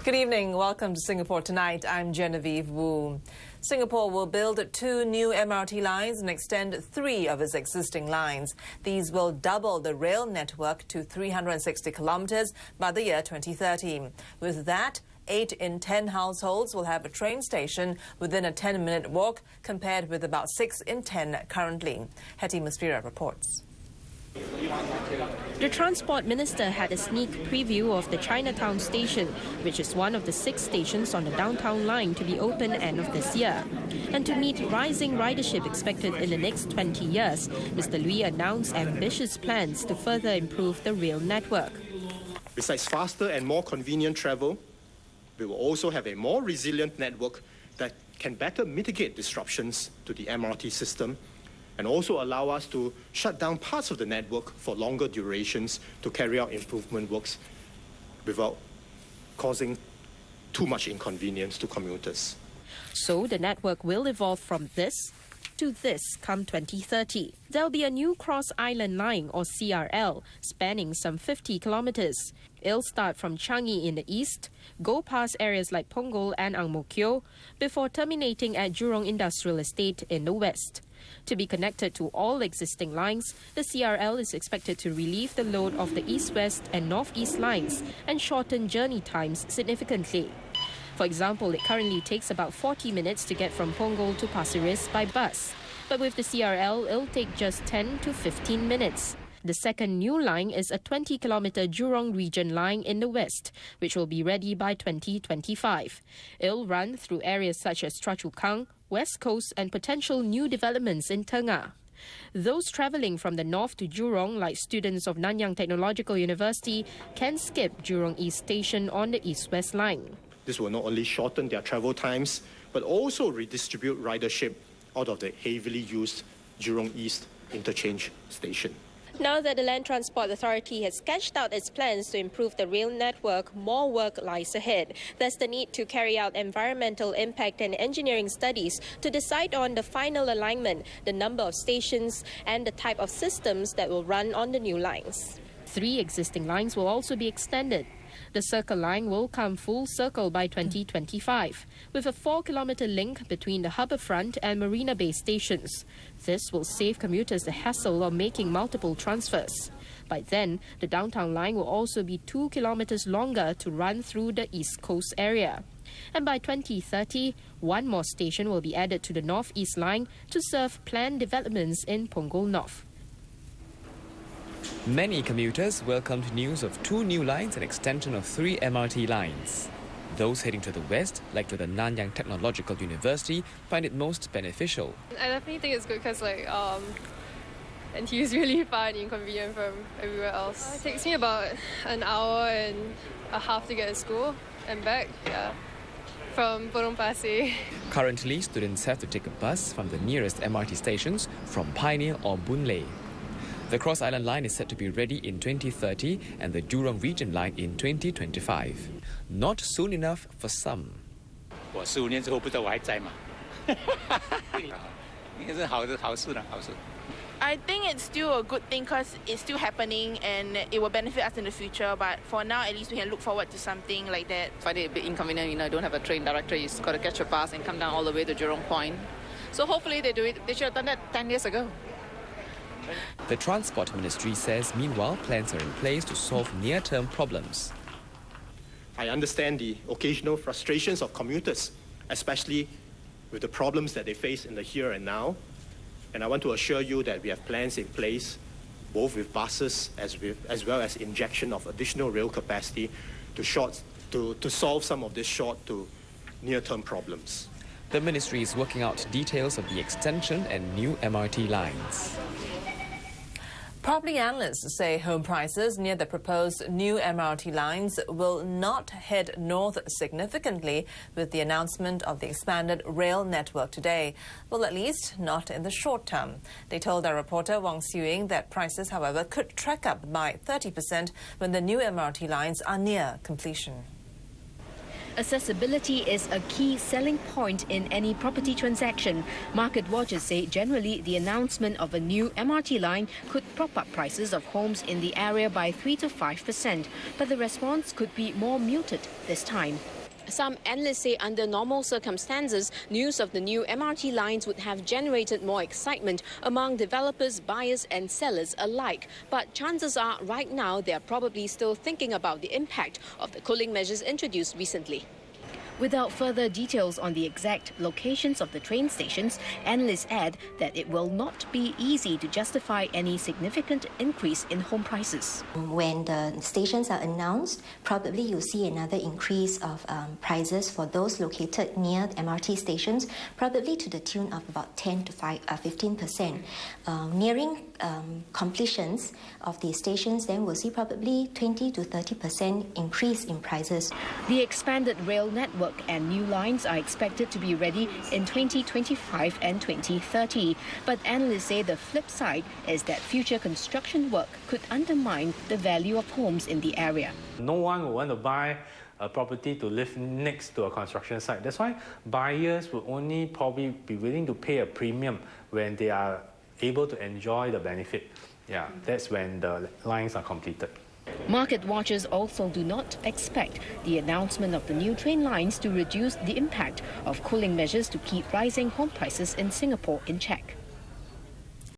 Good evening. Welcome to Singapore Tonight. I'm Genevieve Wu. Singapore will build 2 new MRT lines and extend 3 of its existing lines. These will double the rail network to 360 kilometres by the year 2030. With that, 8 in 10 households will have a train station within a 10-minute walk, compared with about 6 in 10 currently. Hetty Muspira reports. The Transport Minister had a sneak preview of the Chinatown Station, which is one of the 6 stations on the downtown line to be open end of this year. And to meet rising ridership expected in the next 20 years, Mr. Lui announced ambitious plans to further improve the rail network. Besides faster and more convenient travel, we will also have a more resilient network that can better mitigate disruptions to the MRT system and also allow us to shut down parts of the network for longer durations to carry out improvement works without causing too much inconvenience to commuters. So the network will evolve from this to this come 2030. There'll be a new cross-island line, or CRL, spanning some 50 kilometres. It'll start from Changi in the east, go past areas like Punggol and Mo Kio, before terminating at Jurong Industrial Estate in the west. To be connected to all existing lines, the CRL is expected to relieve the load of the east-west and north-east lines and shorten journey times significantly. For example, it currently takes about 40 minutes to get from Punggol to Pasir Ris by bus. But with the CRL, it'll take just 10 to 15 minutes. The second new line is a 20-kilometre Jurong region line in the west, which will be ready by 2025. It'll run through areas such as Choa Chu Kang, West Coast and potential new developments in Tengah. Those travelling from the north to Jurong, like students of Nanyang Technological University, can skip Jurong East Station on the east-west line. This will not only shorten their travel times, but also redistribute ridership out of the heavily used Jurong East Interchange Station. Now that the Land Transport Authority has sketched out its plans to improve the rail network, more work lies ahead. There's the need to carry out environmental impact and engineering studies to decide on the final alignment, the number of stations, and the type of systems that will run on the new lines. 3 existing lines will also be extended. The Circle Line will come full circle by 2025, with a 4-kilometre link between the Harbourfront and Marina Bay stations. This will save commuters the hassle of making multiple transfers. By then, the downtown line will also be 2 kilometres longer to run through the East Coast area. And by 2030, 1 more station will be added to the North East line to serve planned developments in Punggol North. Many commuters welcomed news of 2 new lines and extension of 3 MRT lines. Those heading to the west, like to the Nanyang Technological University, find it most beneficial. I definitely think it's good because NTU is really far and inconvenient from everywhere else. It takes me about an hour and a half to get to school and back, from Punggol and Pasir. Currently, students have to take a bus from the nearest MRT stations from Pioneer or Boon Lay. The Cross Island line is set to be ready in 2030 and the Jurong Region line in 2025. Not soon enough for some. 我15年之后不知道我还在吗？应该是好事了，好事。 I think it's still a good thing because it's still happening and it will benefit us in the future. But for now, at least we can look forward to something like that. I find it a bit inconvenient, don't have a train director. You've got to catch a bus and come down all the way to Jurong Point. So hopefully they do it. They should have done that 10 years ago. The Transport Ministry says, meanwhile, plans are in place to solve near-term problems. I understand the occasional frustrations of commuters, especially with the problems that they face in the here and now. And I want to assure you that we have plans in place, both with buses as well as injection of additional rail capacity to solve some of these short to near-term problems. The ministry is working out details of the extension and new MRT lines. Property analysts say home prices near the proposed new MRT lines will not head north significantly with the announcement of the expanded rail network today. Well, at least not in the short term. They told our reporter Wang Xiuying that prices, however, could track up by 30% when the new MRT lines are near completion. Accessibility is a key selling point in any property transaction. Market watchers say generally the announcement of a new MRT line could prop up prices of homes in the area by 3 to 5%, but the response could be more muted this time. Some analysts say under normal circumstances, news of the new MRT lines would have generated more excitement among developers, buyers and sellers alike. But chances are right now they are probably still thinking about the impact of the cooling measures introduced recently. Without further details on the exact locations of the train stations, analysts add that it will not be easy to justify any significant increase in home prices. When the stations are announced, probably you'll see another increase of prices for those located near MRT stations, probably to the tune of about 10 to 15%. Nearing completions of the stations, then we'll see probably 20 to 30% increase in prices. The expanded rail network and new lines are expected to be ready in 2025 and 2030. But analysts say the flip side is that future construction work could undermine the value of homes in the area. No one will want to buy a property to live next to a construction site. That's why buyers will only probably be willing to pay a premium when they are able to enjoy the benefit. That's when the lines are completed. Market watchers also do not expect the announcement of the new train lines to reduce the impact of cooling measures to keep rising home prices in Singapore in check.